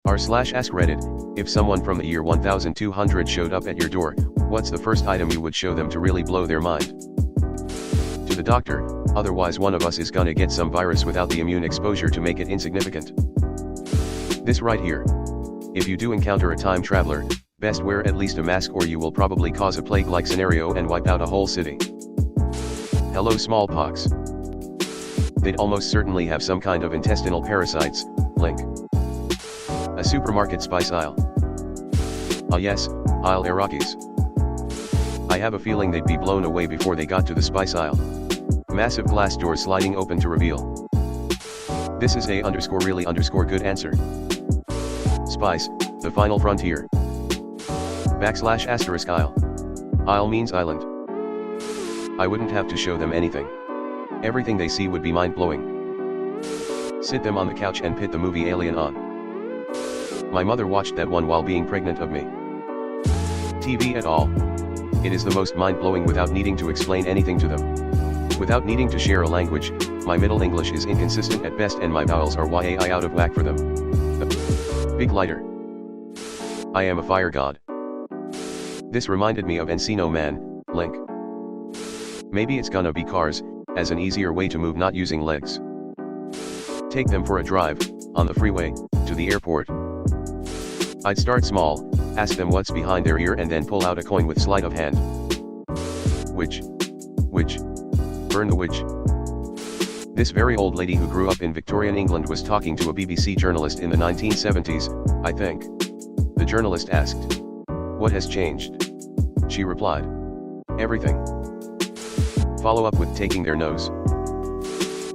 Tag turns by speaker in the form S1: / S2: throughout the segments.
S1: r/AskReddit, if someone from the year 1200 showed up at your door, what's the first item you would show them to really blow their mind? To the doctor, otherwise one of us is gonna get some virus without the immune exposure to make it insignificant. This right here. If you do encounter a time traveler, best wear at least a mask or you will probably cause a plague-like scenario and wipe out a whole city. Hello smallpox. They'd almost certainly have some kind of intestinal parasites, link. A supermarket spice aisle. Ah yes, aisle Iraqis. I have a feeling they'd be blown away before they got to the spice aisle. Massive glass doors sliding open to reveal. This is a_really_good answer. Spice, the final frontier. \* aisle. Aisle means island. I wouldn't have to show them anything. Everything they see would be mind-blowing. Sit them on the couch and pit the movie Alien on. My mother watched that one while being pregnant of me. TV at all. It is the most mind-blowing without needing to explain anything to them. Without needing to share a language, my Middle English is inconsistent at best and my vowels are yai out of whack for them. Big lighter. I am a fire god. This reminded me of Encino Man, link. Maybe it's gonna be cars, as an easier way to move not using legs. Take them for a drive, on the freeway, to the airport. I'd start small, ask them what's behind their ear and then pull out a coin with sleight of hand. Witch. Burn the witch. This very old lady who grew up in Victorian England was talking to a BBC journalist in the 1970s, I think. The journalist asked, "What has changed?" She replied, "Everything." Follow up with taking their nose.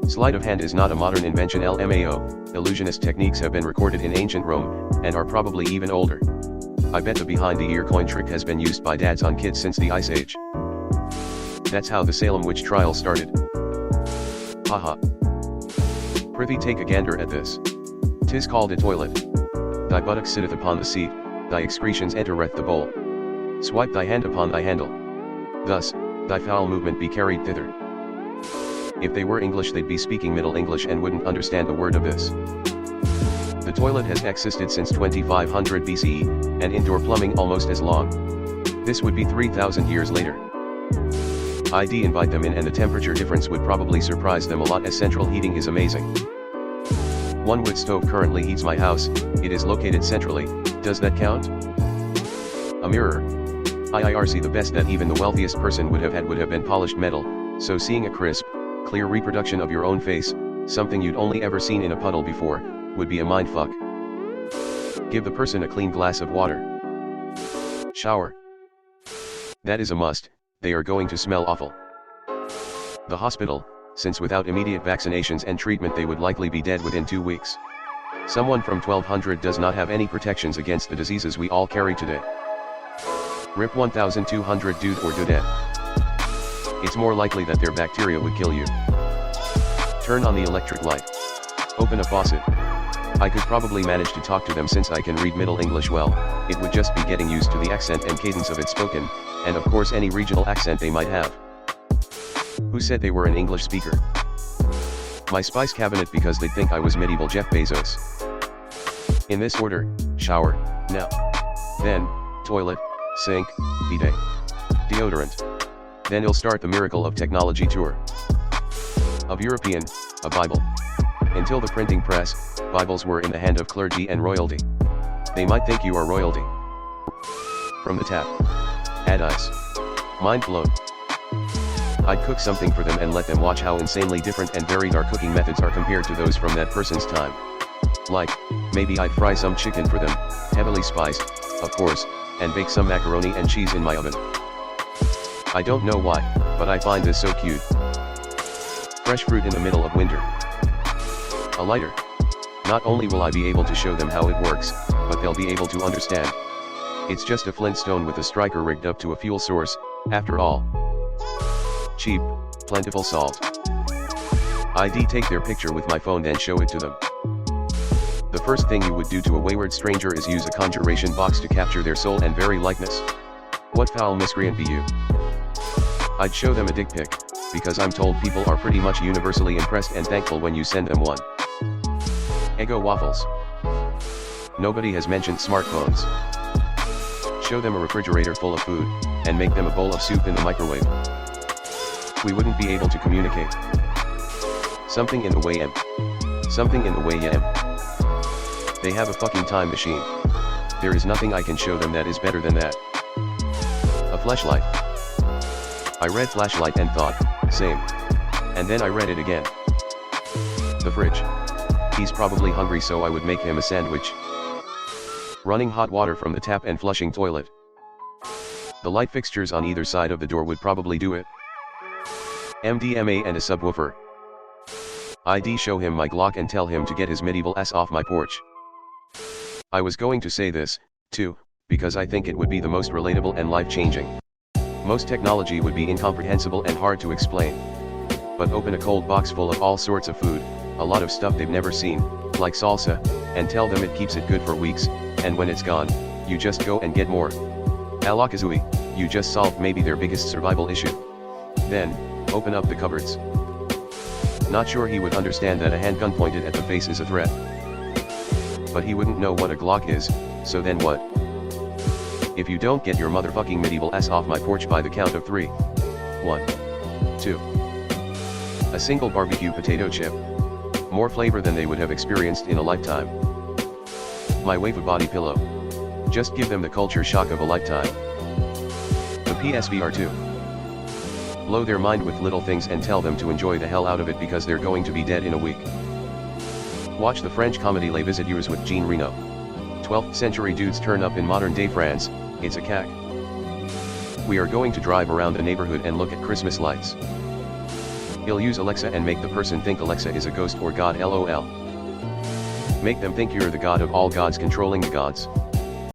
S1: Sleight of hand is not a modern invention. LMAO, illusionist techniques have been recorded in ancient Rome, and are probably even older. I bet the behind the ear coin trick has been used by dads on kids since the Ice Age. That's how the Salem witch trial started. Haha. Prithee, take a gander at this. 'Tis called a toilet. Thy buttock sitteth upon the seat, thy excretions entereth the bowl. Swipe thy hand upon thy handle. Thus, thy foul movement be carried thither. If they were English they'd be speaking Middle English and wouldn't understand a word of this. The toilet has existed since 2500 BCE, and indoor plumbing almost as long. This would be 3000 years later. I'd invite them in and the temperature difference would probably surprise them a lot as central heating is amazing. One wood stove currently heats my house, it is located centrally, does that count? A mirror. IIRC, the best that even the wealthiest person would have had would have been polished metal, so seeing a crisp, clear reproduction of your own face, something you'd only ever seen in a puddle before, would be a mindfuck. Give the person a clean glass of water. Shower. That is a must, they are going to smell awful. The hospital, since without immediate vaccinations and treatment they would likely be dead within 2 weeks. Someone from 1200 does not have any protections against the diseases we all carry today. RIP 1200 dude or dudette. It's more likely that their bacteria would kill you. Turn on the electric light. Open a faucet. I could probably manage to talk to them since I can read Middle English well, it would just be getting used to the accent and cadence of it spoken, and of course any regional accent they might have. Who said they were an English speaker? My spice cabinet because they'd think I was medieval Jeff Bezos. In this order: shower, now. Then, toilet, sink, bidet. Deodorant. Then he'll start the miracle of technology tour. Of European, a Bible. Until the printing press, Bibles were in the hand of clergy and royalty. They might think you are royalty. From the tap. Add ice. Mind blown. I'd cook something for them and let them watch how insanely different and varied our cooking methods are compared to those from that person's time. Like, maybe I'd fry some chicken for them, heavily spiced, of course, and bake some macaroni and cheese in my oven. I don't know why, but I find this so cute. Fresh fruit in the middle of winter. A lighter. Not only will I be able to show them how it works, but they'll be able to understand. It's just a flintstone with a striker rigged up to a fuel source, after all. Cheap, plentiful salt. I'd take their picture with my phone then show it to them. The first thing you would do to a wayward stranger is use a conjuration box to capture their soul and very likeness. What foul miscreant be you? I'd show them a dick pic, because I'm told people are pretty much universally impressed and thankful when you send them one. Eggo waffles. Nobody has mentioned smartphones. Show them a refrigerator full of food, and make them a bowl of soup in the microwave. We wouldn't be able to communicate. Something in the way Something in the way They have a fucking time machine. There is nothing I can show them that is better than that. A flashlight. I read flashlight and thought, same. And then I read it again. The fridge. He's probably hungry, so I would make him a sandwich. Running hot water from the tap and flushing toilet. The light fixtures on either side of the door would probably do it. MDMA and a subwoofer. I'd show him my Glock and tell him to get his medieval ass off my porch. I was going to say this, too, because I think it would be the most relatable and life-changing. Most technology would be incomprehensible and hard to explain. But open a cold box full of all sorts of food, a lot of stuff they've never seen, like salsa, and tell them it keeps it good for weeks, and when it's gone, you just go and get more. Alakazooey, you just solved maybe their biggest survival issue. Then, open up the cupboards. Not sure he would understand that a handgun pointed at the face is a threat. But he wouldn't know what a Glock is, so then what? If you don't get your motherfucking medieval ass off my porch by the count of 3. 1. 2. A single barbecue potato chip. More flavor than they would have experienced in a lifetime. My waifu body pillow. Just give them the culture shock of a lifetime. The PSVR 2. Blow their mind with little things and tell them to enjoy the hell out of it because they're going to be dead in a week. Watch the French comedy Les Visiteurs with Jean Reno. 12th century dudes turn up in modern day France, it's a cack. We are going to drive around the neighborhood and look at Christmas lights. He'll use Alexa and make the person think Alexa is a ghost or God, lol. Make them think you're the god of all gods controlling the gods.